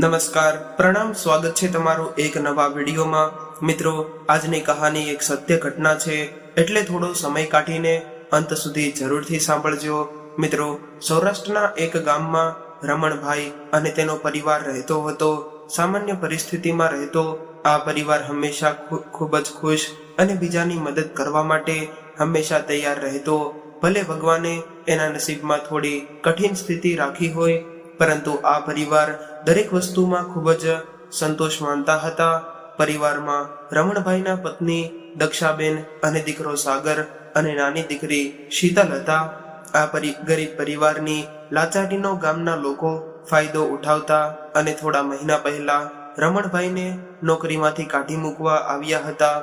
નમસ્કાર, પ્રણામ, સ્વાગત છે તમારું એક નવા વિડીયોમાં। મિત્રો, આજની કહાની એક સત્ય ઘટના છે, એટલે થોડો સમય કાઢીને અંત સુધી જરૂરથી સાંભળજો। મિત્રો, સૌરાષ્ટ્રના એક ગામમાં રમણભાઈ અને તેનો પરિવાર રહેતો હતો। સામાન્ય પરિસ્થિતિમાં રહેતો આ પરિવાર હંમેશા ખૂબ જ ખુશ અને બીજાની મદદ કરવા માટે હંમેશા તૈયાર રહેતો। ભલે ભગવાને એના નસીબમાં થોડી કઠિન સ્થિતિ રાખી હોય, પરંતુ આ પરિવાર દરેક વસ્તુમાં ખૂબ જ સંતોષ માનતા હતા। પરિવારમાં રમણભાઈના પત્ની દક્ષાબેન અને દીકરો સાગર અને નાની દીકરી શીતલ હતા। આ ગરીબ પરિવારની લાચારીનો ગામના લોકો ફાયદો ઉઠાવતા અને થોડા મહિના પહેલા રમણભાઈને નોકરીમાંથી કાઢી મૂકવા આવ્યા હતા।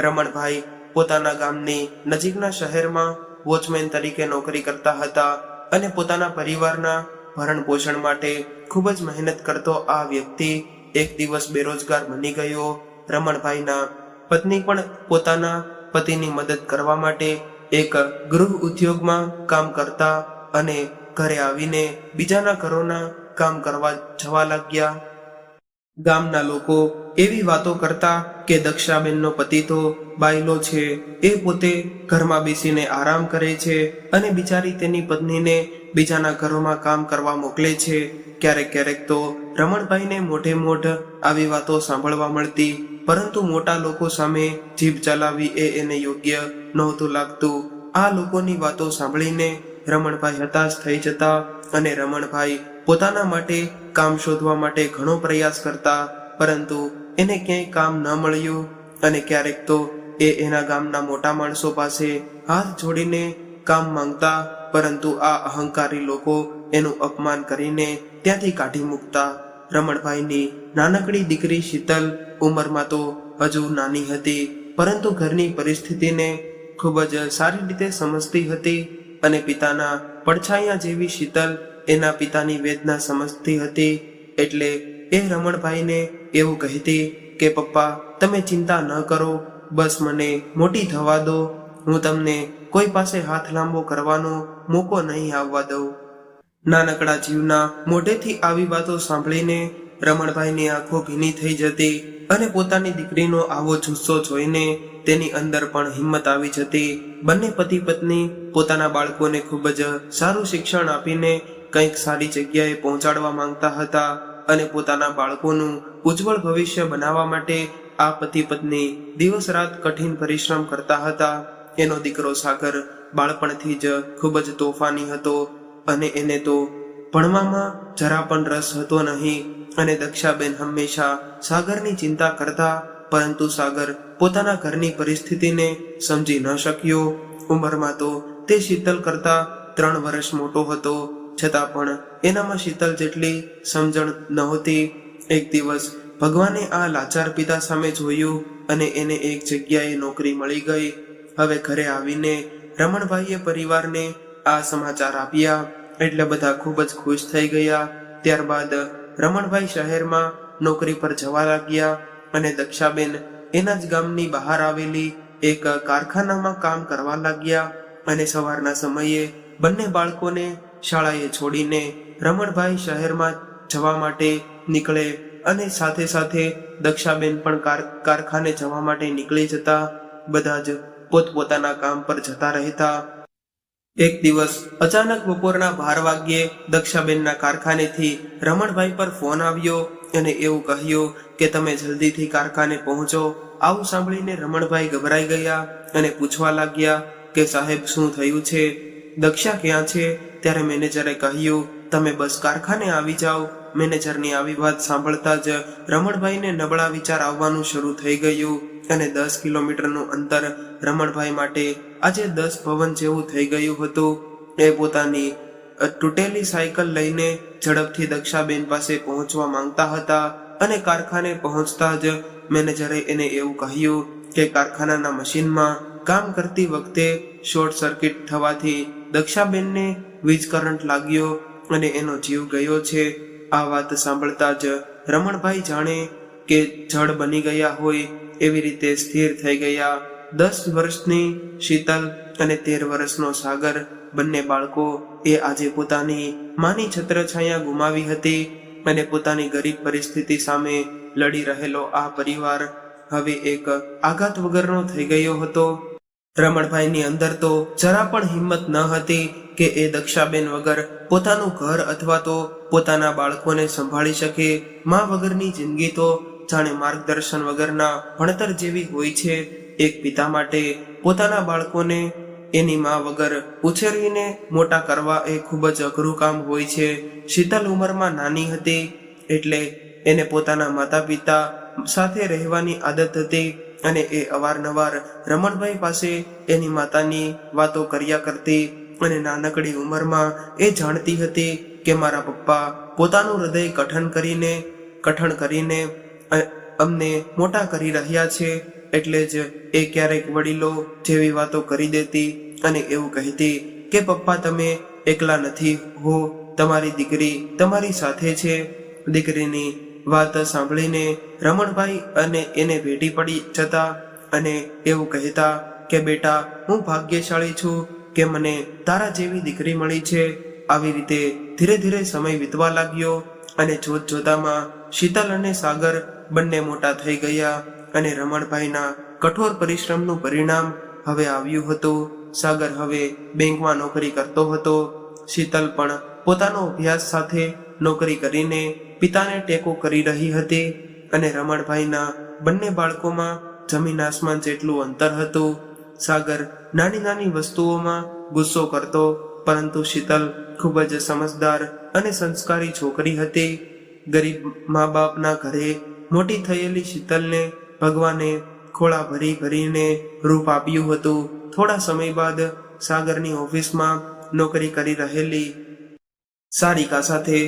રમણભાઈ પોતાના ગામની નજીકના શહેરમાં વોચમેન તરીકે નોકરી કરતા હતા અને પોતાના પરિવારના ભરણ પોષણ માટે ખૂબ જ મહેનત કરતો આ વ્યક્તિ એક દિવસ બેરોજગાર બની ગયો। રમણભાઈના પત્ની પણ પોતાના પતિની મદદ કરવા માટે એક ગૃહ ઉદ્યોગમાં કામ કરતા અને ઘરે આવીને બીજાના ઘરોના કામ કરવા જવા લાગ્યા। ગામના લોકો એવી વાતો કરતા કે દક્ષાબેનનો પતિ તો બાયલો છે, એ પોતે ઘરમાં બેસીને આરામ કરે છે અને બિચારી તેની પત્નીને બીજાના ઘરોમાં કામ કરવા મોકલે છે। ક્યારેક ક્યારેક તો રમણભાઈને મોઢે મોઢ આવી વાતો સાંભળવા મળતી, પરંતુ મોટા લોકો સામે જીભ ચલાવવી એને યોગ્ય નહોતું લાગતું। આ લોકોની વાતો સાંભળીને રમણભાઈ હતાશ થઈ જતા અને રમણભાઈ પોતાના માટે કામ શોધવા માટે ઘણો પ્રયાસ કરતા, પરંતુ એને ક્યાંય કામ ન મળ્યું અને ક્યારેક તો એના ગામના મોટા માણસો પાસે હાથ જોડીને કામ માંગતા, પરંતુ આ અહંકારી લોકો એનું અપમાન કરીને ત્યાંથી કાઢી મૂકતા। રમણભાઈની નાનકડી દીકરી શીતલ ઉંમરમાં તો હજુ નાની હતી, પરંતુ ઘરની પરિસ્થિતિને ખૂબ જ સારી રીતે સમજતી હતી અને પિતાના પડછાયા જેવી શીતલ એના પિતાની વેદના સમજતી હતી। એટલે એ રમણભાઈને એવું કહેતી કે પપ્પા, તમે ચિંતા ન કરો, બસ મને મોટી થવા દો, હું તમને કોઈ પાસે હાથ લાંબો કરવાનો મોકો નહીં આવવા દઉં। નાનકડા જીવના મોઢેથી આવી વાતો સાંભળીને રમણભાઈની આંખો ભીની થઈ જતી અને પોતાની દીકરીનો આવો જુસ્સો જોઈને તેની અંદર પણ હિંમત આવી જતી। બંને પતિ પત્ની પોતાના બાળકોને ખૂબ જ સારું શિક્ષણ આપીને કંઈક સારી જગ્યાએ પહોંચાડવા માંગતા હતા અને પોતાના બાળકોનું ઉજ્જવળ ભવિષ્ય બનાવવા માટે આ પતિ પત્ની દિવસ રાત કઠિન પરિશ્રમ કરતા હતા। એનો દીકરો સાગર બાળપણથી જ ખૂબ જ તોફાની હતો અને એને તો ભણવામાં જરા પણ રસ હતો નહીં અને દક્ષાબેન હંમેશા સાગરની ચિંતા કરતા, પરંતુ સાગર પોતાના ઘરની પરિસ્થિતિને સમજી ન શક્યો। ઉંમરમાં તો તે શીતલ કરતા 3 વર્ષ મોટો હતો, છતાં પણ એનામાં શીતલ જેટલી સમજણ નહોતી। એક દિવસ ભગવાને આ લાચાર પિતા સામે જોયું અને એને એક જગ્યાએ નોકરી મળી ગઈ। હવે ઘરે આવીને રમણભાઈએ પરિવારને આ સમાચાર આપ્યા એટલે બધા ખૂબ જ ખુશ થઈ ગયા। ત્યારબાદ રમણભાઈ શહેરમાં નોકરી પર જવા લાગ્યા અને દક્ષાબેન એના જ ગામની બહાર આવેલી એક કારખાનામાં કામ કરવા લાગ્યા અને સવારના સમયે બંને બાળકોને શાળાએ છોડીને રમણભાઈ શહેરમાં જવા માટે નીકળે અને સાથે સાથે દક્ષાબેન પણ કારખાને જવા માટે નીકળી જતા। બધા જ પોતપોતાના કામ પર જતા રહેતા। એક દિવસ અચાનક બપોરના 12 વાગ્યે દક્ષાબેનના કારખાનેથી રમણભાઈ પર ફોન આવ્યો અને એવું કહ્યું કે તમે જલ્દીથી કારખાને પહોંચો। આવું સાંભળીને રમણભાઈ ગભરાઈ ગયા અને પૂછવા લાગ્યા કે સાહેબ, શું થયું છે? દક્ષા ક્યાં છે? ત્યારે મેનેજરે કહ્યું, તમે બસ કારખાને આવી જાઓ। મેનેજરની આવી વાત સાંભળતા જ રમણભાઈને નબળા વિચાર આવવાનું શરૂ થઈ ગયું અને 10 કિલોમીટરનું અંતર રમણભાઈ માટે આજે 10 ભવન જેવું થઈ ગયું હતું। એ પોતાની તૂટેલી સાયકલ લઈને ઝડપથી દક્ષાબેન પાસે પહોંચવા માંગતા હતા અને કારખાને પહોંચતા જ મેનેજરે એને એવું કહ્યું કે કારખાનાના મશીનમાં કામ કરતી વખતે શોર્ટ સર્કિટ થવાથી દક્ષાબેનને વીજ કરંટ લાગ્યો અને એનો જીવ ગયો છે। આ વાત સાંભળતા જ રમણભાઈ જાણે કે જડ બની ગયા હોય એવી રીતે સ્થિર થઈ ગયા। 10 વર્ષની શીતલ અને 13 વર્ષનો સાગર બંને બાળકો એ આજે પોતાની માની છત્રછાયા ગુમાવી હતી, અને પોતાની ગરીબ પરિસ્થિતિ સામે લડી રહેલો આ પરિવાર હવે એક આઘાત વગરનો થઈ ગયો હતો. રમણભાઈની અંદર તો જરા પણ હિંમત ન હતી કે એ દક્ષાબેન વગર પોતાનું ઘર અથવા તો પોતાના બાળકોને સંભાળી શકે. માં વગરની જિંદગી તો જાણે માર્ગદર્શન વગરના ભણતર જેવી હોય છે. એક પિતા માટે પોતાના બાળકોને એની માં વગર ઉછેરીને મોટા કરવા એ ખૂબ જ અઘરું કામ હોય છે. શીતલ ઉંમરમાં નાની હતી એટલે એને પોતાના માતા પિતા સાથે રહેવાની આદત હતી અને એ અવારનવાર રમણભાઈ પાસે એની માતાની વાતો કર્યા કરતી અને નાનકડી ઉંમરમાં એ જાણતી હતી કે મારા પપ્પા પોતાનું હૃદય કઠણ કરીને અમને મોટા કરી રહ્યા છે. એટલે જ એ ક્યારેક વડીલો જેવી વાતો કરી દેતી અને એવું કહેતી કે પપ્પા તમે એકલા નથી હો, તમારી દીકરી તમારી સાથે છે. દીકરીની વાત સાંભળીને રમણભાઈ અને એને ભેટી પડી જતા અને એવું કહેતા કે બેટા હું ભાગ્યશાળી છું કે મને તારા જેવી દીકરી મળી છે. આવી રીતે ધીરે ધીરે સમય વીતવા લાગ્યો અને જોત જોતામાં શીતલ અને સાગર બંને મોટા થઈ ગયા અને રમણભાઈના કઠોર પરિશ્રમનું પરિણામ હવે આવ્યું હતું. સાગર હવે બેંકમાં નોકરી કરતો હતો. શીતલ પણ પોતાનો અભ્યાસ સાથે નોકરી કરીને પિતાને ટેકો કરી રહી હતી અને રમણભાઈના બંને બાળકોમાં જમીન આસમાન જેટલું અંતર હતું. સાગર નાની નાની વસ્તુઓમાં ગુસ્સો કરતો, પરંતુ શીતલ ખૂબ જ સમજદાર અને સંસ્કારી છોકરી હતી. ગરીબ મા બાપના ઘરે મોટી થયેલી શીતલને ભગવાને ખોળા ભરીને રૂપ આપ્યું હતું. થોડા સમય બાદ સાગરની ઓફિસમાં નોકરી કરી રહેલી સારિકા સાથે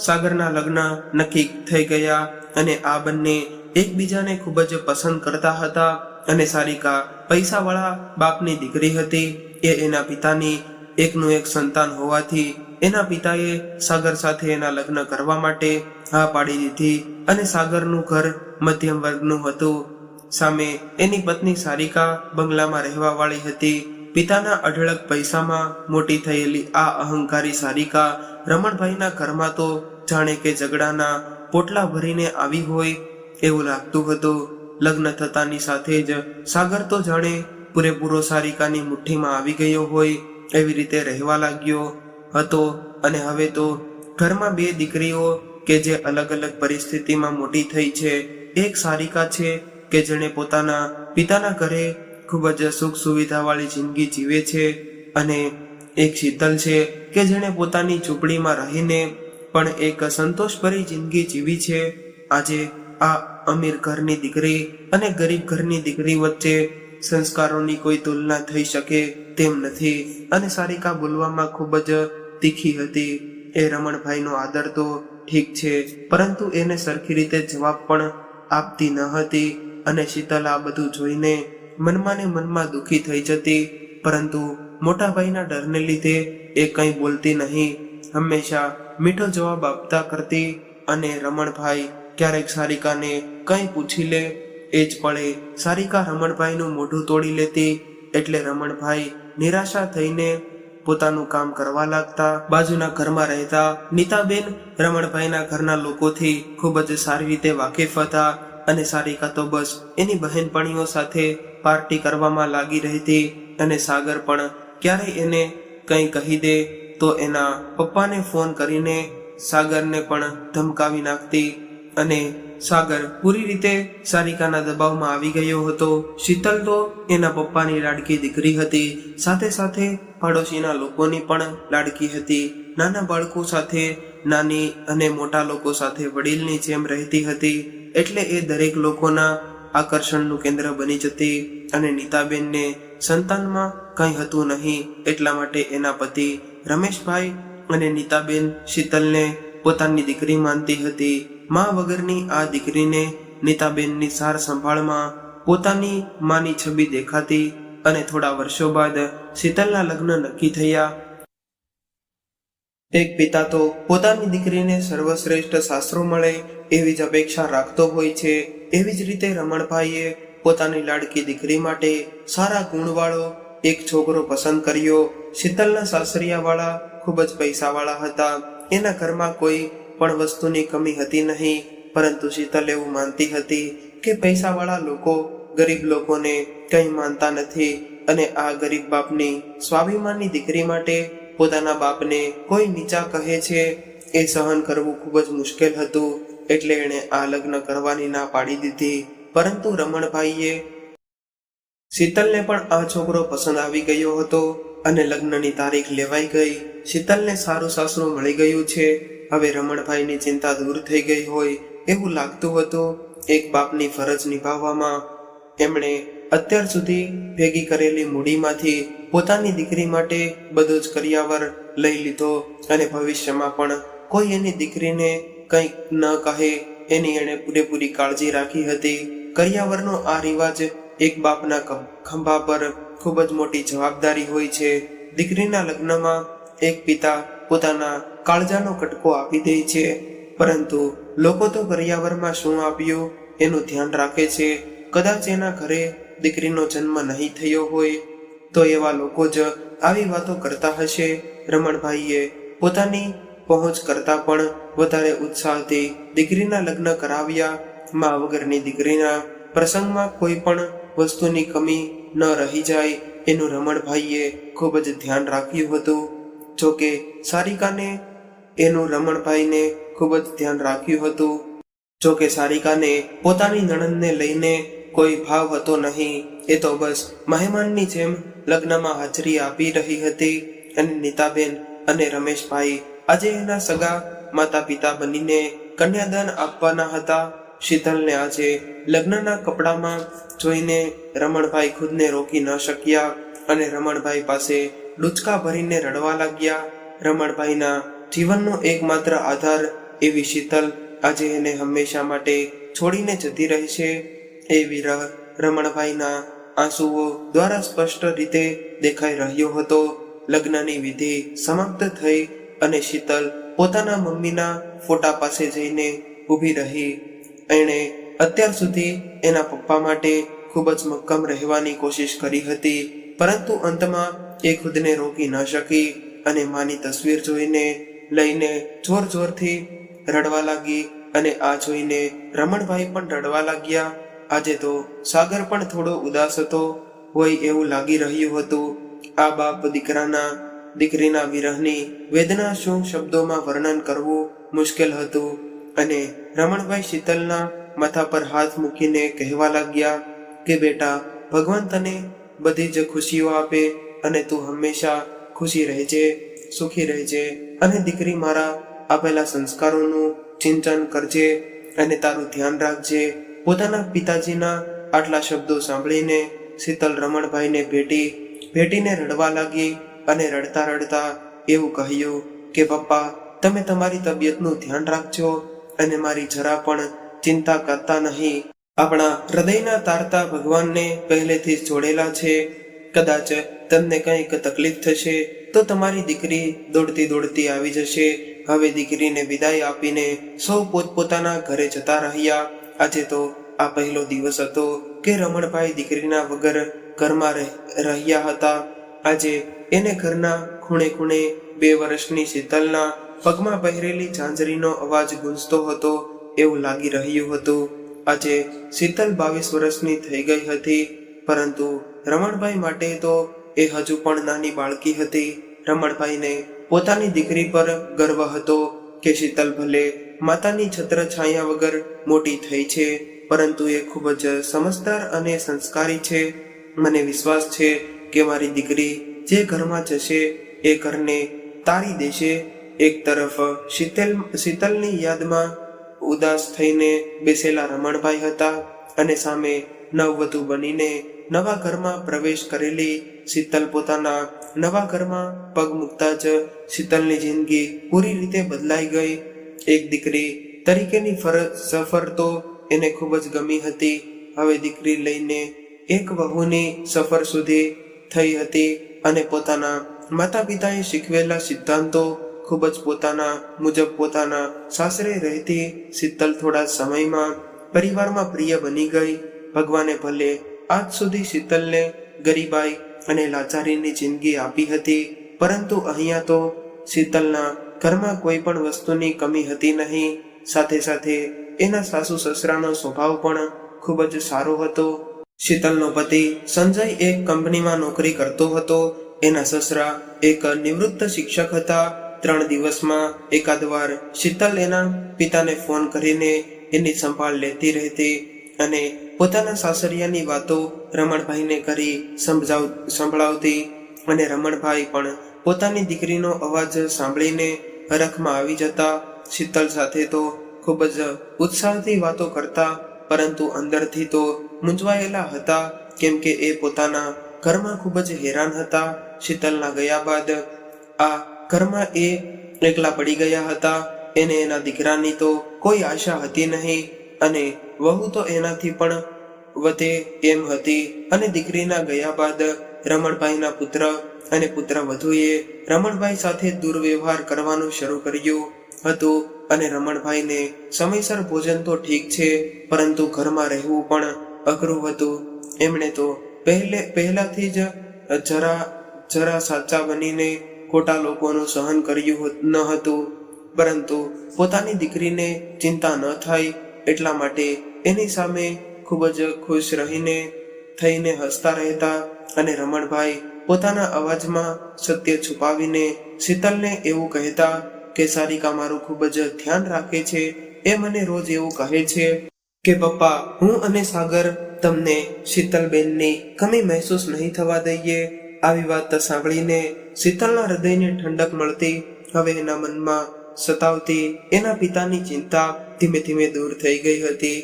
સાગરના લગ્ન નક્કી થઈ ગયા અને આ બંને એકબીજાને ખૂબ જ પસંદ કરતા હતા. અને સારિકા પૈસાવાળા બાપની દીકરી હતી. એ એના પિતાની એકનું એક સંતાન હોવાથી એના પિતાએ સાગર સાથે એના લગ્ન કરવા માટે હા પાડી દીધી અને સાગરનું ઘર મધ્યમ વર્ગનું હતું. સામે એની પત્ની સારિકા બંગલામાં રહેવા વાળી હતી. પિતાના અઢળક પૈસામાં મોટી થયેલી આ અહંકારી સારિકા રમણભાઈના ઘરમાં તો જાણે કે ઝઘડાના પોટલા ભરીને આવી હોય એવું લાગતું હતું. લગ્ન થતાની સાથે જ સાગર તો જાણે પૂરેપૂરો સારિકાની મુઠ્ઠીમાં આવી ગયો હોય એવી રીતે રહેવા લાગ્યો હતો. અને હવે તો ઘરમાં બે દીકરીઓ કે જે અલગ અલગ પરિસ્થિતિમાં મોટી થઈ છે. એક સારિકા છે કે જેણે પોતાના પિતાના ઘરે ખૂબ જ સુખ સુવિધા વાળી જિંદગી જીવે છે અને એક શીતલ છે કે જેણે પોતાની ઝૂંપડીમાં રહીને પણ એક સંતોષભરી જિંદગી જીવી છે. આજે આ અમીર ઘરની દીકરી અને ગરીબ ઘરની દીકરી વચ્ચે સંસ્કારોની કોઈ તુલના થઈ શકે તેમ નથી. અને સારિકા બોલવામાં ખૂબ જ તીખી હતી. એ રમણભાઈનો આદર તો ઠીક છે, પરંતુ એને સરખી રીતે જવાબ પણ આપતી ન હતી. અને શીતલ આ બધું જોઈને મનમાં ને મનમાં દુઃખી થઈ જતી, પરંતુ મોટા ભાઈના ડરને લીધે એ કંઈ બોલતી નહીં. હંમેશા મીઠો જવાબ આપતા કરતી અને રમણભાઈ ક્યારેક સારિકાને કંઈ પૂછી લે એ જ પળે સારિકા રમણભાઈનું મોઢું તોડી લેતી. એટલે રમણભાઈ નિરાશા થઈને પોતાનું કામ કરવા લાગતા. બાજુના ઘરમાં રહેતા નીતાબેન રમણભાઈના ઘરના લોકોથી ખૂબ જ સારી રીતે વાકેફ હતા અને સારિકા તો બસ એની બહેનપણીઓ સાથે પાર્ટી કરવામાં લાગી રહેતી. અને સાગર પણ ક્યારેય એને કંઈ કહી દે તો એના પપ્પાને ફોન કરીને સાગરને પણ ધમકાવી નાખતી. અને સાગર પૂરી રીતે સારિકાના દબાવમાં આવી ગયો હતો. શીતલ તો એના પપ્પાની લાડકી દીકરી હતી, સાથે સાથે પાડોશીના લોકોની પણ લાડકી હતી. નાના બાળકો સાથે નાની અને મોટા લોકો સાથે વડીલની જેમ રહેતી હતી. એટલે એ દરેક લોકોના આકર્ષણનું કેન્દ્ર બની જતી. અને નીતાબેનને સંતાનમાં કંઈ હતું નહીં, એટલા માટે એના પતિ રમેશભાઈ અને નીતાબેન શીતલને પોતાની દીકરી માનતી હતી. મા વગરની આ દીકરીને નીતાબેનની સાર સંભાળમાં પોતાની માની છબી દેખાતી. અને થોડા વર્ષો બાદ શીતલના લગ્ન નક્કી થયા. એક પિતા તો પોતાની દીકરીને સર્વશ્રેષ્ઠ શાસ્ત્રો મળે એવી જ અપેક્ષા રાખતો હોય છે. એવી જ રીતે રમણભાઈએ પોતાની લાડકી દીકરી માટે સારા ગુણવાળો એક છોકરો પસંદ કર્યો. શીતલના સાસરિયાવાળા ખૂબ જ પૈસાવાળા હતા. એના ઘરમાં કોઈ પણ વસ્તુની કમી હતી નહીં, પરંતુ શીતલ એવું માનતી હતી કે પૈસાવાળા લોકો ગરીબ લોકોને કંઈ માનતા નથી અને આ ગરીબ બાપની સ્વાભિમાની દીકરી માટે પોતાના બાપને કોઈ નીચા કહે છે એ સહન કરવું ખૂબ જ મુશ્કેલ હતું. એટલે એણે આ લગ્ન કરવાની ના પાડી દીધી. પરંતુ રમણભાઈએ શીતલને પણ આ છોકરો પસંદ આવી ગયો હતો અને લગ્નની તારીખ લેવાઈ ગઈ. શીતલને સારું સાસરું મળી ગયું છે. હવે રમણભાઈની ચિંતા દૂર થઈ ગઈ હોય એવું લાગતું હતું. એક બાપની ફરજ નિભાવવામાં એમણે અત્યાર સુધી ભેગી કરેલી મૂડીમાંથી પોતાની દીકરી માટે બધો જ કરિયાવર લઈ લીધો અને ભવિષ્યમાં પણ કોઈ એની દીકરીને કંઈક ન કહે એની એણે પૂરેપૂરી કાળજી રાખી હતી. કરિયાવરનો આ રિવાજ એક બાપના ખંભા પર ખૂબ જ મોટી જવાબદારી હોય છે. દીકરીના લગ્નમાં એક પિતા પોતાના કાળજાનો કટકો આપી દે છે, પરંતુ લોકો તો કરિયાવરમાં શું આપ્યું એનું ધ્યાન રાખે છે. કદાચ એના ઘરે દીકરીનો જન્મ નહીં થયો હોય તો એવા લોકો જ આવી વાતો કરતા હશે. રમણભાઈએ પોતાની પહોંચ કરતા પણ વધારે ઉત્સાહથી દીકરીના લગ્ન કરાવ્યા. મા વગરની દીકરીના પ્રસંગમાં કોઈ પણ વસ્તુની કમી ન રહી જાય એનું રમણભાઈએ ખૂબ જ ધ્યાન રાખ્યું હતું. જોકે સારિકાને એનું રમણભાઈને ખૂબ જ ધ્યાન રાખ્યું હતું. જોકે સારિકાને પોતાની નણંદને લઈને કોઈ ભાવ હતો નહીં. એ તો બસ મહેમાનની જેમ લગ્નમાં હાજરી આપી રહી હતી. અને નીતાબેન અને રમેશભાઈ આજે એના સગા માતા પિતા બનીને કન્યાદાન આપવાના હતા. શીતલને આજે લગ્નના કપડામાં જોઈને રમણભાઈ ખુદને રોકી ન શક્યા અને રમણભાઈ પાસે ડૂચકા ભરીને રડવા લાગ્યા. રમણભાઈના જીવનનો એકમાત્ર આધાર એવી શીતલ આજે એને હંમેશા માટે છોડીને જતી રહેશે. એ વિરહ રમણભાઈના આંસુઓ દ્વારા સ્પષ્ટ રીતે દેખાઈ રહ્યો હતો. લગ્નની વિધિ સમાપ્ત થઈ અને શીતલ પોતાના મમ્મીના ફોટા પાસે જઈને ઊભી રહી. એણે અત્યાર સુધી એના પપ્પા માટે ખૂબ જ મક્કમ રહેવાની કોશિશ કરી હતી, પરંતુ અંતમાં એ ખુદને રોકી ન શકી અને માની તસવીર જોઈને લઈને જોર જોરથી રડવા લાગી. અને આ જોઈને રમણભાઈ પણ રડવા લાગ્યા. આજે તો સાગર પણ થોડો ઉદાસ હતો હોય એવું લાગી રહ્યું હતું. આ બાપ દીકરીના વિરહની વેદના શું શબ્દોમાં વર્ણન કરવું મુશ્કેલ હતું. અને રમણભાઈ શીતલના માથા પર હાથ મૂકીને કહેવા લાગ્યા કે બેટા, ભગવાન તને બધી જ ખુશીઓ આપે અને તું હંમેશા ખુશી રહેજે, સુખી રહેજે. અને દીકરી, મારા આપેલા સંસ્કારોનું ચિંતન કરજે અને તારું ધ્યાન રાખજે. પોતાના પિતાજીના આટલા શબ્દો સાંભળીને શીતલ રમણભાઈને ભેટીને રડવા લાગી અને રડતા રડતા એવું કહ્યું કે પપ્પા, તમે તમારી તબિયતનું ધ્યાન રાખજો અને મારી જરા પણ ચિંતા કરતા નહીં. આપણા હૃદયના તારતા ભગવાનને પહેલેથી જ જોડેલા છે. કદાચ તમને કંઈક તકલીફ થશે તો તમારી દીકરી દોડતી દોડતી આવી જશે. હવે દીકરીને વિદાય આપીને સૌ પોતપોતાના ઘરે જતા રહ્યા. આજે તો આ પહેલો દિવસ હતો કે રમણભાઈ દીકરીના વગર ઘરમાં રહ્યા હતા. આજે એને ઘરના ખૂણે ખૂણે 2 વર્ષની શીતલના પગમાં પહેરેલી ઝાંઝરીનો અવાજ ગૂંજતો હતો એવું લાગી રહ્યું હતું. આજે શીતલ 22 વર્ષની થઈ ગઈ હતી, પરંતુ રમણભાઈ માટે તો એ હજુ પણ નાની બાળકી હતી. રમણભાઈને પોતાની દીકરી પર ગર્વ હતો કે શીતલ ભલે માતાની છત્ર છાયા વગર મોટી થઈ છે, પરંતુ એ ખૂબ જ સમજદાર અને સંસ્કારી છે. મને વિશ્વાસ છે કે મારી દીકરી જે ઘરમાં જશે એ ઘરને તારી દેશે. એક તરફ શીતલની યાદમાં ઉદાસ થઈને બેસેલા રમણભાઈ હતા અને સામે નવવધુ બનીને નવા ઘરમાં પ્રવેશ કરેલી શીતલ. પોતાના નવા ઘરમાં પગ મૂકતા જ શીતલની જિંદગી પૂરી રીતે બદલાઈ ગઈ. એક દીકરી તરીકેની સફર તો એને ખૂબ જ ગમી હતી. હવે દીકરી લઈને એક વહુની સફર સુધી થઈ હતી અને પોતાના માતા પિતાએ શીખવેલા સિદ્ધાંતો ખૂબ જ પોતાના મુજબ પોતાના સાસરે રહેતી શીતલ થોડા સમયમાં પરિવારમાં પ્રિય બની ગઈ. ભગવાને ભલે આજ સુધી શીતલને ગરીબાઈ અને લાચારીની જિંદગી આપી હતી, પરંતુ અહીંયા તો શીતલના ઘરમાં કોઈ પણ વસ્તુની કમી હતી નહીં. સાથે સાથે એના સાસુ સસરાનો સ્વભાવ પણ ખૂબ જ સારો હતો. શીતલનો પતિ સંજય એક કંપનીમાં નોકરી કરતો હતો. એના સસરા એક નિવૃત્ત શિક્ષક હતા. 3 દિવસમાં એકાદ વાર શીતલ એના પિતાને ફોન કરીને એની સંભાળ લેતી રહેતી અને પોતાના સાસરિયાની વાતો રમણભાઈને કરી સંભળાવતી અને રમણભાઈ પણ પોતાની દીકરીનો અવાજ સાંભળીને હરખમાં આવી જતા. શીતલ સાથે તો ખૂબ જ ઉત્સાહથી વાતો કરતા, પરંતુ અંદરથી તો મૂંઝવાયેલા હતા, કેમ કે એ પોતાના ઘરમાં ખૂબ જ હેરાન હતા. શીતલના ગયા બાદ આ ઘરમાં એ એકલા પડી ગયા હતા. એને એના દીકરાની તો કોઈ આશા હતી નહીં અને વહુ તો એનાથી પણ વધે એમ હતી. અને દીકરીના ગયા બાદ રમણભાઈના પુત્ર અને પુત્ર વધુએ રમણભાઈ સાથે દુર્વ્યવહાર કરવાનું શરૂ કર્યું હતું. અને રમણભાઈને સમયસર ભોજન તો ઠીક છે, પરંતુ ઘરમાં રહેવું પણ અઘરું હતું. એમણે તો પહેલાથી જ જરા સાચા બનીને ખોટા લોકોનું સહન કર્યું ન હતું, પરંતુ પોતાની દીકરીને ચિંતા ન થાય એટલા માટે એની સામે ખૂબ જ ખુશ થઈને હસતા રહેતા. અને રમણભાઈ પોતાના અવાજમાં સત્ય છુપાવીને શીતલને એવું કહેતા કે સારિકા મારું ખૂબ જ ધ્યાન રાખે છે. એ મને રોજ એવું કહે છે કે પપ્પા, હું અને સાગર તમને શીતલબેનની કમી મહેસૂસ નહીં થવા દઈએ. આવી વાત સાંભળીને શીતલના હૃદયને ઠંડક મળતી. હવે એના મનમાં સતાવતી એના પિતાની ચિંતા ધીમે ધીમે દૂર થઈ ગઈ હતી.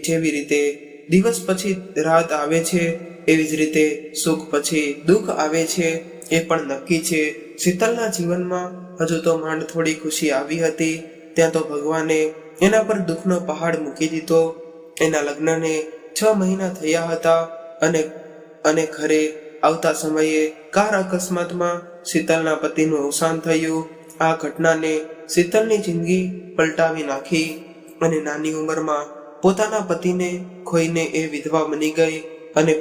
જેવી રીતે દિવસ પછી રાત આવે છે, એવી જ રીતે સુખ પછી દુઃખ આવે છે, એ પણ નક્કી છે. શીતલના જીવનમાં હજુ તો માંડ થોડી ખુશી આવી હતી, ત્યાં તો ભગવાને એના પર દુઃખનો પહાડ મૂકી દીધો. એના લગ્નને 6 મહિના થયા હતા અને ઘરે આવતા સમયે કાર અકસ્માતમાં શીતલના પતિનું અવસાન થયું. આ ઘટનાને શીતલની જિંદગી પલટાવી નાખી અને નાની ઉંમરમાં પોતાના પતિને ખોઈને એ વિધવા બની ગઈ. અને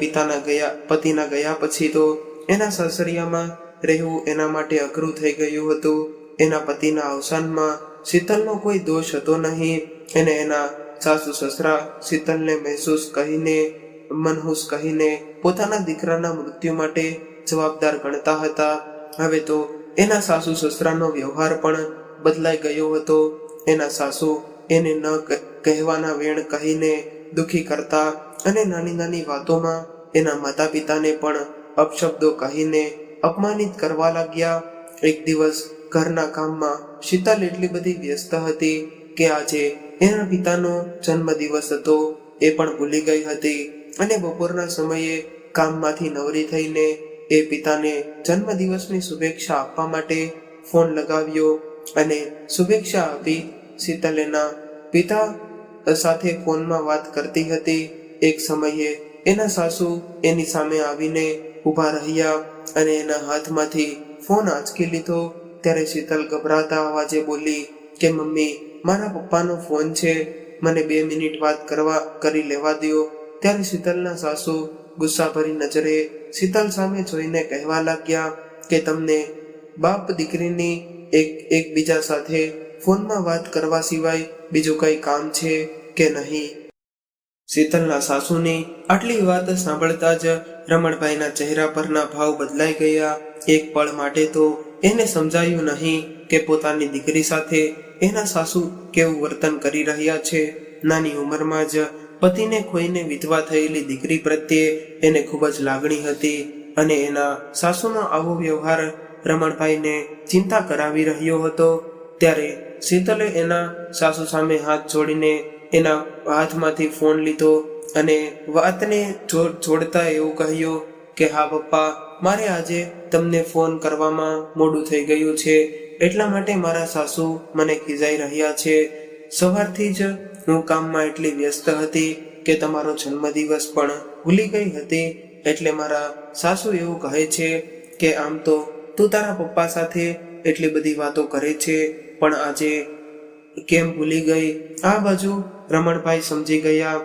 પતિના ગયા પછી તો એના સાસરિયામાં રહેવું એના માટે અઘરું થઈ ગયું હતું. એના પતિના અવસાનમાં શીતલનો કોઈ દોષ હતો નહીં. એને એના સાસુ સસરા શીતલને મનહૂસ કહીને પોતાના દીકરાના મૃત્યુ માટે જવાબદાર ગણતા હતા. હવે તો એના સાસુ સસરાનો વ્યવહાર પણ બદલાઈ ગયો હતો. એના સાસુ એને ન કહેવાના વેણ કહીને દુખી કરતા અને નાની નાની વાતોમાં એના માતા પિતાને પણ અપશબ્દો કહીને અપમાનિત કરવા લાગ્યા. એક દિવસ ઘરના કામમાં શીતલ એટલી બધી વ્યસ્ત હતી કે આજે એના પિતાનો જન્મદિવસ હતો એ પણ ભૂલી ગઈ હતી. અને બપોરના સમયે કામમાંથી નવરી થઈને એ પિતાને જન્મદિવસની શુભેચ્છા આપવા માટે ફોન લગાવ્યો અને શુભેચ્છા આપી. શીતલ એના પિતા સાથે ફોનમાં વાત કરતી હતી. એક સમયે એના સાસુ એની સામે આવીને ઊભા રહ્યા અને એના હાથમાંથી ફોન આંચકી લીધો. ત્યારે શીતલ ગભરાતા અવાજે બોલી કે મમ્મી, મારા પપ્પાનો ફોન છે, મને 2 મિનિટ વાત કરી લેવા દો. ત્યારે શીતલના સાસુ ગુસ્સાભરી નજરે શીતલ સામે જોઈને કહેવા લાગ્યા કે તમને બાપ દીકરીની એકબીજા સાથે ફોનમાં વાત કરવા સિવાય બીજું કઈ કામ છે કે નહીં? શીતલના સાસુની આટલી વાત સાંભળતા જ રમણભાઈના ચહેરા પરના ભાવ બદલાઈ ગયા. એક પળ માટે તો એને સમજાયું નહીં કે પોતાની દીકરી સાથે એના સાસુ કેવું વર્તન કરી રહ્યા છે. નાની ઉંમરમાં જ પતિને ખોઈને વિધવા થયેલી દીકરી પ્રત્યે એને ખૂબ જ લાગણી હતી અને એના સાસુનો આવો વ્યવહાર રમણભાઈને ચિંતા કરાવી રહ્યો હતો. ત્યારે શીતલે એના સાસુ સામે હાથ જોડીને એના હાથમાંથી ફોન લીધો અને વાતને જોડતા એવું કહ્યું કે હા પપ્પા, મારે આજે તમને ફોન કરવામાં મોડું થઈ ગયું છે, એટલા માટે મારા સાસુ મને ખીજાઈ રહ્યા છે. સવારથી જ હું કામમાં એટલી વ્યસ્ત હતી કે તમારો જન્મદિવસ પણ ભૂલી ગઈ હતી. એટલે મારા સાસુ એવું કહે છે કે આમ તો તું તારા પપ્પા સાથે એટલી બધી વાતો કરે છે, પણ આજે કેમ ભૂલી ગઈ? આ બાજુ રમણભાઈ સમજી ગયા,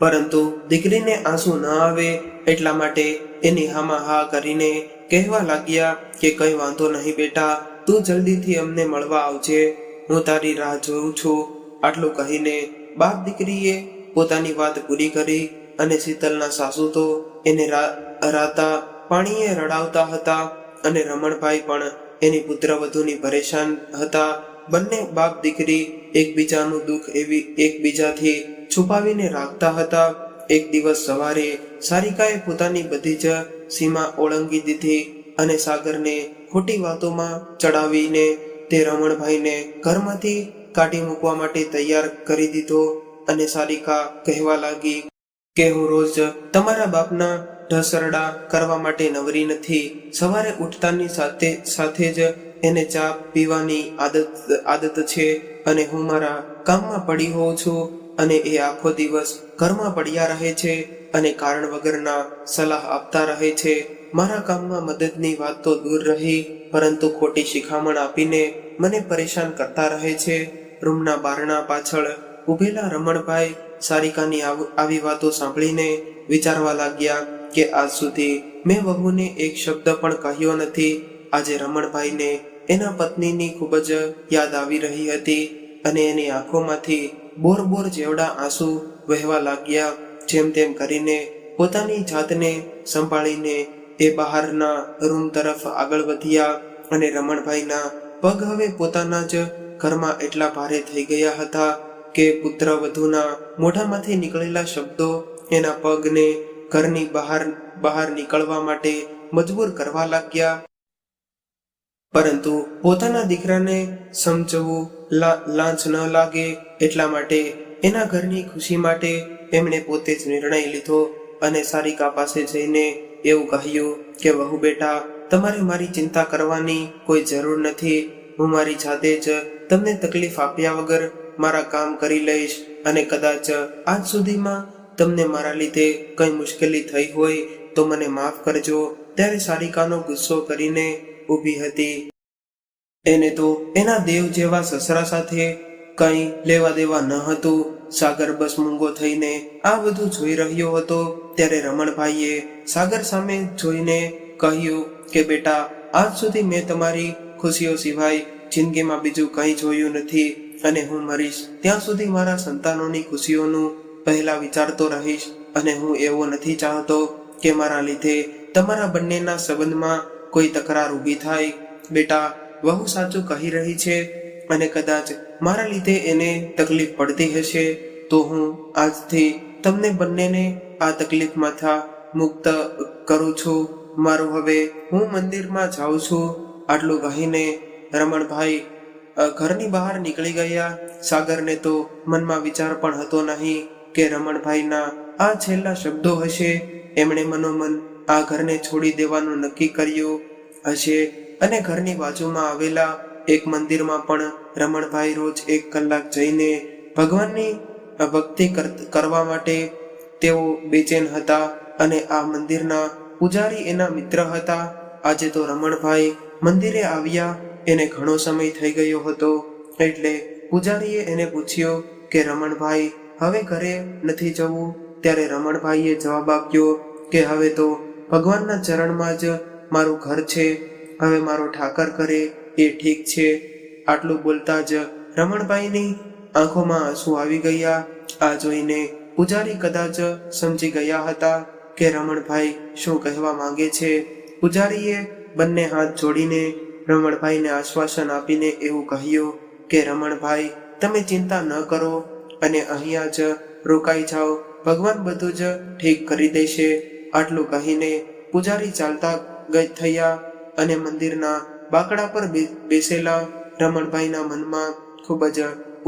પરંતુ દીકરીને આંસુ ન આવે એટલા માટે એની હામાં હા કરીને કહેવા લાગ્યા કે કઈ વાંધો નહીં બેટા, તું જલ્દીથી અમને મળવા આવજે, હું તારી રાહ જોઉં છું. આટલું કહીને બાપ દીકરીએ પોતાની વાત પૂરી કરી અને શીતલના સાસુ તો એને રાતા પાણીએ રડાવતા હતા અને રમણભાઈ પણ એની પુત્રવધૂની પરેશાન હતા. બંને બાપ દીકરી એકબીજાનું દુઃખ એકબીજાથી છુપાવીને રાખતા હતા. એક દિવસ સવારે સારિકાએ પોતાની બધી જ સીમા ઓળંગી દીધી અને સાગરને ખોટી વાતોમાં ચડાવીને તે રમણભાઈને ઘરમાંથી કાઢી મૂકવા માટે તૈયાર કરી દીધો અને સારિકા કહેવા લાગી કે હું રોજ તમારા બાપના ઢસરડા કરવા માટે નવરી નથી. સવારે ઉઠતાની સાથે જ એને ચા પીવાની આદત છે અને હું મારા કામમાં પડી હોઉં છું અને એ આખો દિવસ ઘરમાં પડ્યા રહે છે અને કારણ વગરના સલાહ આપતા રહે છે. મારા કામમાં મદદની વાત તો દૂર રહી, પરંતુ ખોટી શિખામણ આપીને મને પરેશાન કરતા રહે છે. રૂમના બારણા પાછળ ઉભેલા રમણભાઈ સારિકાની આવી વાતો સાંભળીને વિચારવા લાગ્યા કે આજ સુધી મેં વહુને એક શબ્દ પણ કહ્યો નથી. આજે રમણભાઈને એના પત્નીની ખૂબ જ યાદ આવી રહી હતી અને એની આંખોમાંથી બોર જેવડા આંસુ વહેવા લાગ્યા. જેમ તેમ કરીને પોતાની જાતને સંભાળીને એ બહારના રૂમ તરફ આગળ વધ્યા અને રમણભાઈના પગ હવે પોતાના જ ઘરમાં એટલા ભારે થઈ ગયા હતા કે પુત્ર વધુના મોઢામાંથી નીકળેલા શબ્દો એના પગને ઘરની બહાર નીકળવા માટે મજબૂર કરવા લાગ્યા. પરંતુ પોતાના દીકરાને સમજવું લાંચ ન લાગે એટલા માટે એના ઘરની ખુશી માટે એમણે પોતે જ નિર્ણય લીધો અને સારિકા પાસે જઈને એવું કહ્યું કે વહુ બેટા, તમારે મારી ચિંતા કરવાની કોઈ જરૂર નથી. હું મારી જાતે જ તમને તકલીફ આપ્યા વગર મારા કામ કરી લઈશ અને કદાચ આજ સુધીમાં તમને મારા લીધે કઈ મુશ્કેલી થઈ હોય તો મને માફ કરજો. ત્યારે સારિકાનો ગુસ્સો કરીને ઊભી હતી. એને તો એના દેવ જેવા સસરા સાથે કઈ લેવા દેવા ન હતું. સાગર બસ મૂંગો થઈને આ બધું જોઈ રહ્યો હતો. ત્યારે રમણભાઈએ સાગર સામે જોઈને કહ્યું કે બેટા, આજ સુધી મેં તમારી ખુશીઓ સિવાય જિંદગીમાં બીજું કંઈ જોયું નથી અને હું મરીશ ત્યાં સુધી મારા સંતાનોની ખુશીઓનું પહેલા વિચારતો રહીશ અને હું એવો નથી ચાહતો કે મારા લીધે તમારા બંનેના સંબંધમાં કોઈ તકરાર ઊભી થાય. બેટા, વહુ સાચું કહી રહી છે અને કદાચ મારા લીધે એને તકલીફ પડતી હશે તો હું આજથી તમને બંનેને આ તકલીફમાંથી મુક્ત કરું છું. મારું હવે હું મંદિરમાં જાઉં છું. આટલું કહીને રમણભાઈ ઘરની બહાર નીકળી ગયા. સાગરને તો મનમાં વિચાર પણ હતો નહીં કે રમણભાઈના આ છેલ્લા શબ્દો હશે. એમણે મનોમન આ ઘરને છોડી દેવાનું નક્કી કર્યું હશે અને ઘરની બાજુમાં આવેલા એક મંદિરમાં પણ રમણભાઈ રોજ 1 કલાક જઈને ભગવાનની ભક્તિ કરવા માટે તેઓ બેચેન હતા અને આ મંદિરના પૂજારી એના મિત્ર હતા. આજે તો રમણભાઈ મંદિરે આવ્યા એને ઘણો સમય થઈ ગયો હતો એટલે પૂજારીએ એને પૂછ્યો કે રમણભાઈ હવે ઘરે નથી જવું. ત્યારે રમણભાઈએ જવાબ આપ્યો કે હવે તો ભગવાનના ચરણમાં જ મારું ઘર છે, હવે મારો ઠાકર કરે એ ઠીક છે. આટલું બોલતા જ રમણભાઈની આંખોમાં આંસુ આવી ગયા. આ જોઈને પૂજારી કદાચ સમજી ગયા હતા કે રમણભાઈ શું કહેવા માંગે છે. પૂજારીએ બંને હાથ જોડીને રમણભાઈને આશ્વાસન આપીને એવું કહ્યું કે રમણભાઈ, તમે ચિંતા ન કરો અને અહીંયા જ રોકાઈ જાઓ, ભગવાન બધું જ ઠીક કરી દેશે. આટલું કહીને પૂજારી ચાલતા થયા અને મંદિરના બાકડા પર બેસેલા રમણભાઈના મનમાં ખૂબ જ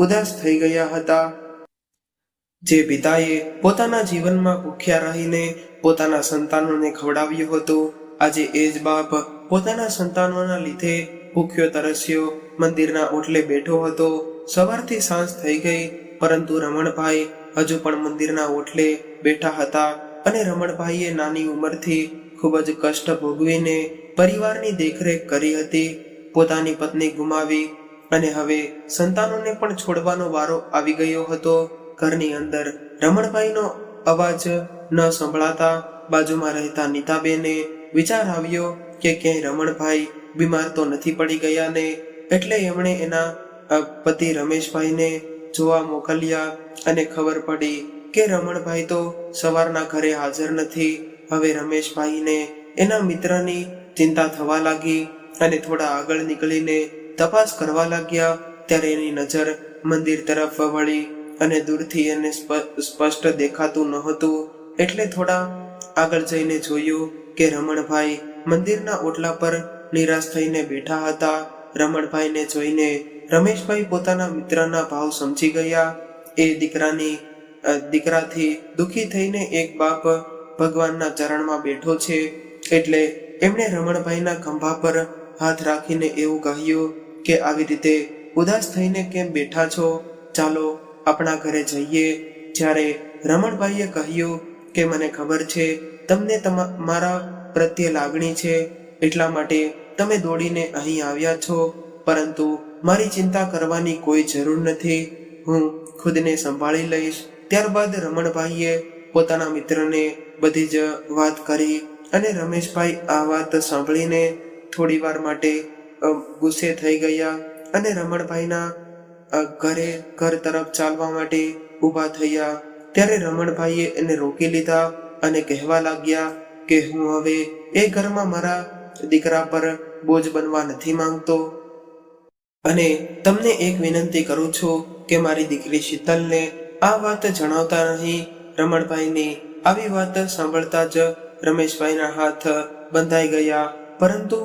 ઉદાસ થઈ ગયા હતા. જે પિતાએ પોતાના જીવનમાં ભૂખ્યા રહીને પોતાના સંતાનોને ખવડાવ્યું હતું, આજે એ જ બાપ પોતાના સંતાનોના લીધે ભૂખ્યો તરસ્યો મંદિરના ઓટલે બેઠો હતો. સવારથી સાંજ થઈ ગઈ પરંતુ રમણભાઈ હજુ પણ મંદિરના ઓટલે બેઠા હતા અને રમણભાઈએ નાની ઉંમરથી ખૂબ જ કષ્ટ ભોગવીને પરિવારની દેખરેખ કરી હતી. પોતાની પત્ની ગુમાવી અને હવે સંતાનોને પણ છોડવાનો વારો આવી ગયો હતો. ઘરની અંદર રમણભાઈનો અવાજ ન સંભળાતા બાજુમાં રહેતા નીતાબેને વિચાર આવ્યો કે ક્યાંય રમણભાઈ બીમાર તો નથી પડી ગયા ને? એટલે એમણે એના પતિ રમેશભાઈને જોવા મોકલ્યા અને ખબર પડી કે રમણભાઈ તો સવારના ઘરે હાજર નથી. હવે રમેશભાઈને એના મિત્રની ચિંતા થવા લાગી અને થોડા આગળ નીકળીને તપાસ કરવા લાગ્યા. ત્યારે એની નજર મંદિર તરફ વળી અને દૂરથી એને સ્પષ્ટ દેખાતું નહોતું. એટલે થોડા આગળ જઈને જોયું કે રમણભાઈ મંદિરના ઓટલા પર નિરાશ થઈને બેઠા હતા. રમણભાઈને જોઈને રમેશભાઈ પોતાના મિત્રના ભાવ સમજી ગયા. એ દીકરાથી દુખી થઈને એક બાપ ભગવાનના ચરણમાં બેઠો છે. એટલે એમણે રમણભાઈના ખંભા પર હાથ રાખીને એવું કહ્યું કે આવી રીતે ઉદાસ થઈને કેમ બેઠા છો? ચાલો આપણા ઘરે જઈએ. જ્યારે રમણભાઈએ કહ્યું કે મને ખબર છે તમને મારા પ્રત્યે લાગણી છે, એટલા માટે તમે દોડીને અહીં આવ્યા છો, પરંતુ મારી ચિંતા કરવાની કોઈ જરૂર નથી. હું ખુદને સંભાળી લઈશ. ત્યારબાદ રમણભાઈએ પોતાના મિત્રને બધી જ વાત કરી અને રમેશભાઈ આ વાત સાંભળીને થોડી વાર માટે ગુસ્સે થઈ ગયા અને રમણભાઈના ઘર તરફ ચાલવા માટે ઊભા થયા. ત્યારે રમણભાઈએ એને રોકી લીધા અને કહેવા લાગ્યા કે હું હવે એ ઘરમાં મારા દીકરા પર બોજ બનવા નથી માંગતો અને તમને એક વિનંતી કરું છું કે મારી દીકરી શીતલને આ વાત જણાવતા નહીં. રમણભાઈની આવી વાત સાંભળતા જ રમેશભાઈના હાથ બંધાઈ ગયા. પરંતુ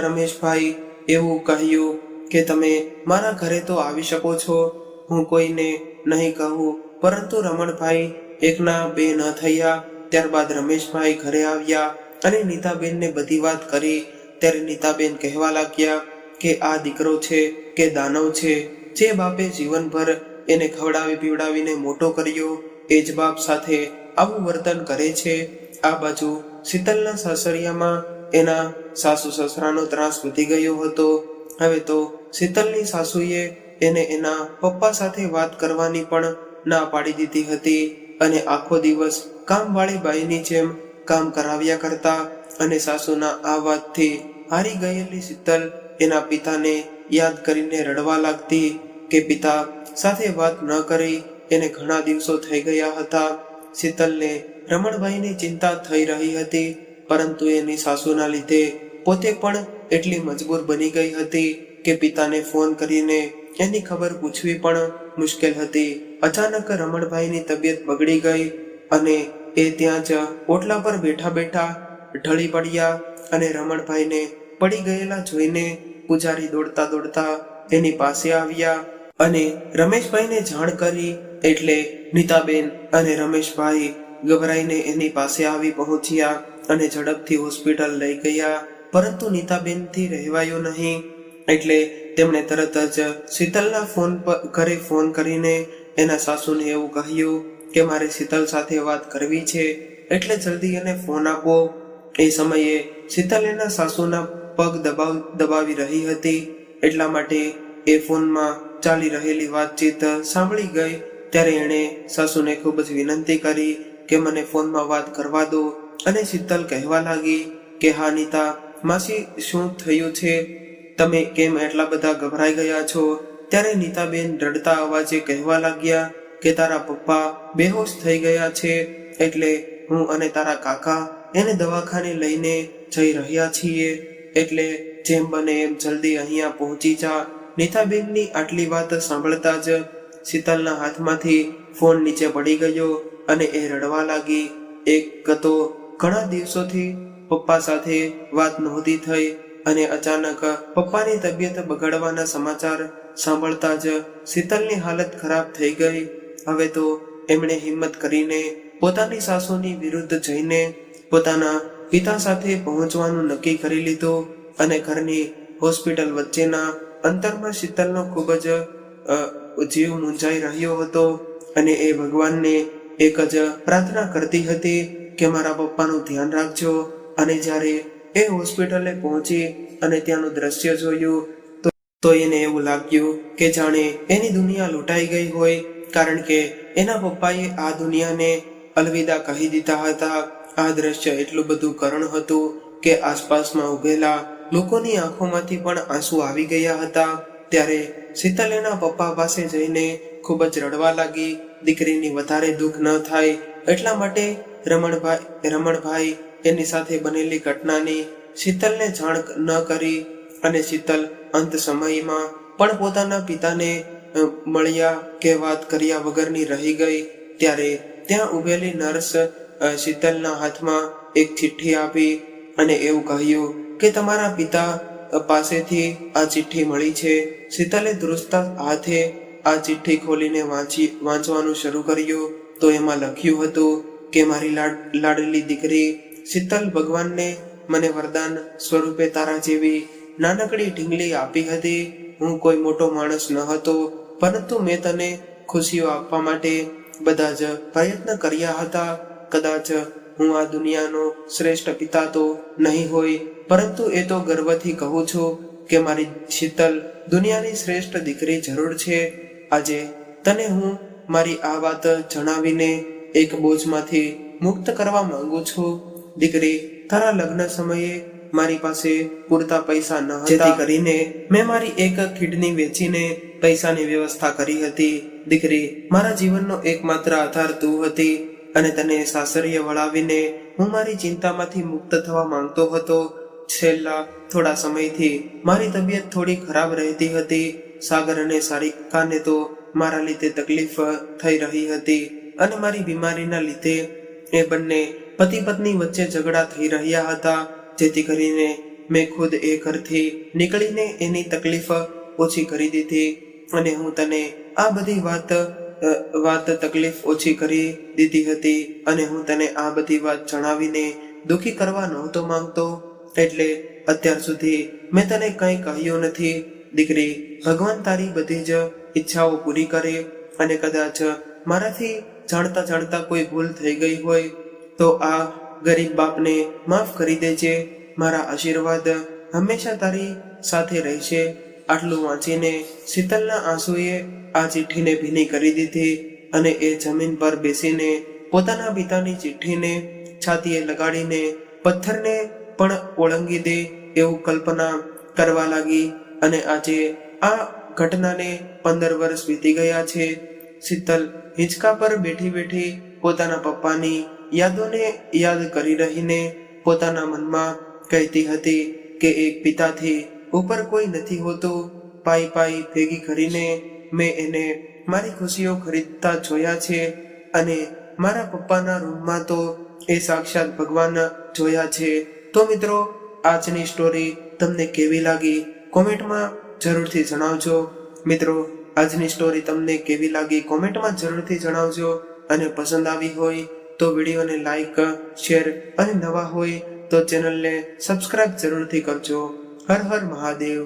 રમેશભાઈ એવું કહ્યું કે તમે મારા ઘરે તો આવી શકો છો, હું કોઈને નહીં કહું. પરંતુ રમણભાઈ એકના બે ન થયા. ત્યારબાદ રમેશભાઈ ઘરે આવ્યા અને નીતાબેનને બધી વાત કરી. ત્યારે નીતાબેન કહેવા લાગ્યા કે આ દીકરો છે કે દાનવ છે? જે બાપે જીવનભર એને ખવડાવી પીવડાવીને મોટો કર્યો એ જ બાપ સાથે આવું વર્તન કરે છે. આ બાજુ શીતલના સાસરિયામાં એના સાસુ સસરાનો ત્રાસ વધી ગયો હતો. હવે તો શીતલની સાસુએ એને એના પપ્પા સાથે વાત કરવાની પણ ના પાડી દીધી હતી અને આખો દિવસ કામવાળી બાઈની જેમ કામ કરાવ્યા કરતા. અને સાસુના આ વાતથી હારી ગયેલી શીતલ એના પિતાને યાદ કરીને રડવા લાગતી કે પિતા સાથે વાત ન કરી એને ઘણા દિવસો થઈ ગયા હતા. શીતલને રમણભાઈની ચિંતા થઈ રહી હતી, પરંતુ એની સાસુના લીધે પોતે પણ એટલી મજબૂર બની ગઈ હતી કે પિતાને ફોન કરીને એની ખબર પૂછવી પણ મુશ્કેલ હતી. અચાનક રમણભાઈની તબિયત બગડી ગઈ અને એ ત્યાં જ ઓટલા પર બેઠા બેઠા ઢળી પડ્યા અને રમણભાઈને પડી ગયેલા જોઈને પૂજારી દોડતા દોડતા એની પાસે આવ્યા અને રમેશભાઈને જાણ કરી. એટલે નીતાબેન અને રમેશભાઈ ગભરાઈને એની પાસે આવી પહોંચ્યા અને ઝડપથી હોસ્પિટલ લઈ ગયા. પરંતુ નીતાબેનથી રહેવાયો નહીં. એટલે તેમણે તરત જ શીતલના ઘરે ફોન કરીને એના સાસુને એવું કહ્યું કે મારે શીતલ સાથે વાત કરવી છે, એટલે જલ્દી એને ફોન આપો. એ સમયે શીતલ એના સાસુના પગ દબાવી રહી હતી, એટલા માટે એ ફોનમાં ચાલી રહેલી વાતચીત સાંભળી ગઈ. ત્યારે એણે સાસુને ખૂબ જ વિનંતી કરી કે મને ફોનમાં વાત કરવા દો. અને શીતલ કહેવા લાગી કે હા નીતા માસી, શું થયું છે? તમે કેમ એટલા બધા ગભરાઈ ગયા છો? ત્યારે નીતાબેન રડતા અવાજે કહેવા લાગ્યા કે તારા પપ્પા બેહોશ થઈ ગયા છે, એટલે હું અને તારા કાકા એને દવાખાને લઈને જઈ રહ્યા છીએ, એટલે જેમ બને એમ જલ્દી અહીંયા પહોંચી જા. નીતાબેનની આટલી વાત સાંભળતા જ શીતલના હાથમાંથી ફોન નીચે પડી ગયો અને એ રડવા લાગી. એક તો ઘણા દિવસોથી પપ્પા સાથે વાત નહોતી થઈ અને અચાનક પપ્પાની તબિયત બગડવાના સમાચાર સાંભળતા જ શીતલની હાલત ખરાબ થઈ ગઈ. હવે તો એમણે હિંમત કરીને પોતાની સાસુની વિરુદ્ધ જઈને પોતાના પિતા સાથે પહોંચવાનું નક્કી કરી લીધું અને ઘરની હોસ્પિટલ વચ્ચેના અંતરમાં શીતલનો ખૂબ જ જીવ મૂંઝાઈ રહ્યો હતો અને એ ભગવાનને એક જ પ્રાર્થના કરતી હતી કે મારા પપ્પાનું ધ્યાન રાખજો. અને જ્યારે એ હોસ્પિટલે પહોંચી અને ત્યાંનું દ્રશ્ય જોયું તો એને એવું લાગ્યું કે જાણે એની દુનિયા લૂંટાઈ ગઈ હોય, કારણ કે એના પપ્પાએ આ દુનિયાને અલવિદા કહી દીધા હતા. આ દ્રશ્ય એટલું બધું કરુણ હતું કે આસપાસમાં ઉભેલા લોકોની આંખોમાંથી પણ આંસુ આવી ગયા હતા. ત્યારે શીતલ એના પપ્પા પાસે જઈને ખૂબ જ રડવા લાગી. દીકરીની વધારે દુઃખ ન થાય એટલા માટે રમણભાઈ એની સાથે બનેલી ઘટનાની શીતલને જાણ ન કરી અને શીતલ અંત સમયમાં પણ પોતાના પિતાને મળ્યા કે વાત કર્યા વગરની રહી ગઈ. ત્યારે ત્યાં ઉભેલી નર્સ શીતલના હાથમાં એક ચિઠ્ઠી આપી અને એવું કહ્યું કે તમારા પિતા પાસેથી આ ચિઠ્ઠી મળી છે. શીતલે ધ્રુજતા હાથે આ ચિઠ્ઠી ખોલીને વાંચવાનું શરૂ કર્યું તો એમાં લખ્યું હતું કે મારી લાડલી દીકરી શીતલ, ભગવાનને મને વરદાન સ્વરૂપે તારા જેવી નાનકડી ઢીંગલી આપી હતી. હું કોઈ મોટો માણસ ન હતો, પરંતુ મેં તને ખુશીઓ આપવા માટે બધા જ પ્રયત્ન કર્યા હતા. કદાચ હું આ દુનિયાનો શ્રેષ્ઠ પિતા તો નહીં હોય, પરંતુ એ તો ગર્વથી કહું છું કે મારી શીતલ દુનિયાની શ્રેષ્ઠ દીકરી જરૂર છે. આજે તને હું મારી આ વાત જણાવીને એક બોજમાંથી મુક્ત કરવા માંગુ છું. દીકરી, તારા લગ્ન સમયે મારી પાસે પૂરતા પૈસા ન હતા, જેથી કરીને મેં મારી એક કિડની વેચીને પૈસાની વ્યવસ્થા કરી હતી. દીકરી, મારા જીવનનો એકમાત્ર આધાર તું હતી અને તને સાસરીએ વળાવીને હું મારી ચિંતામાંથી મુક્ત થવા માંગતો હતો. છેલ્લા થોડા સમયથી મારી તબિયત થોડી ખરાબ રહેતી હતી. સાગર અને સારિકાને તો મારા લીધે તકલીફ થઈ રહી હતી અને મારી બીમારીના લીધે એ બંને પતિ પત્ની વચ્ચે ઝઘડા થઈ રહ્યા હતા. જેથી કરીને મેં ખુદ એ ઘરથી નીકળીને એની તકલીફ ઓછી કરી દીધી અને હું તને આ બધી વાત તકલીફ ઓછી કરી દીધી હતી અને હું તને આ બધી વાત જણાવીને દુઃખી કરવા નહોતો માંગતો, એટલે અત્યાર સુધી મેં તને કંઈ કહ્યું નથી. દીકરી, ભગવાન તારી બધી જ ઈચ્છાઓ પૂરી કરે અને કદાચ મારાથી જાણતા કોઈ ભૂલ થઈ ગઈ હોય તો આ ગરીબ બાપને માફ કરી દેજે. મારા આશીર્વાદ હંમેશા તારી સાથે રહેશે. આટલું વાંચીને શીતલના આંસુએ આ ચિઠ્ઠીને ભીની કરી દીધી અને એ જમીન પર બેસીને પોતાના પિતાની ચિઠ્ઠીને છાતીએ લગાડીને પથ્થરને પણ ઓળંગી દે એવું કલ્પના કરવા લાગી. અને આજે આ ઘટનાને 15 વર્ષ વીતી ગયા છે. શીતલ હિંચકા પર બેઠી પોતાના પપ્પાની યાદોને યાદ કરી રહીને પોતાના મનમાં કહેતી હતી કે એક પિતાથી ઉપર કોઈ નથી હોતું. પાઈ ભેગી કરીને મેં એને મારી ખુશીઓ ખરીદતા જોયા છે અને મારા પપ્પાના રૂમમાં તો એ સાક્ષાત ભગવાન જોયા છે. તો મિત્રો, આજની સ્ટોરી તમને કેવી લાગી કોમેન્ટમાં જરૂરથી જણાવજો. મિત્રો, આજની સ્ટોરી તમને કેવી લાગી કોમેન્ટમાં જરૂરથી જણાવજો અને પસંદ આવી હોય તો વિડીયોને લાઈક, શેર અને નવા હોય તો ચેનલને સબસ્ક્રાઇબ જરૂરથી કરજો. હર હર મહાદેવ.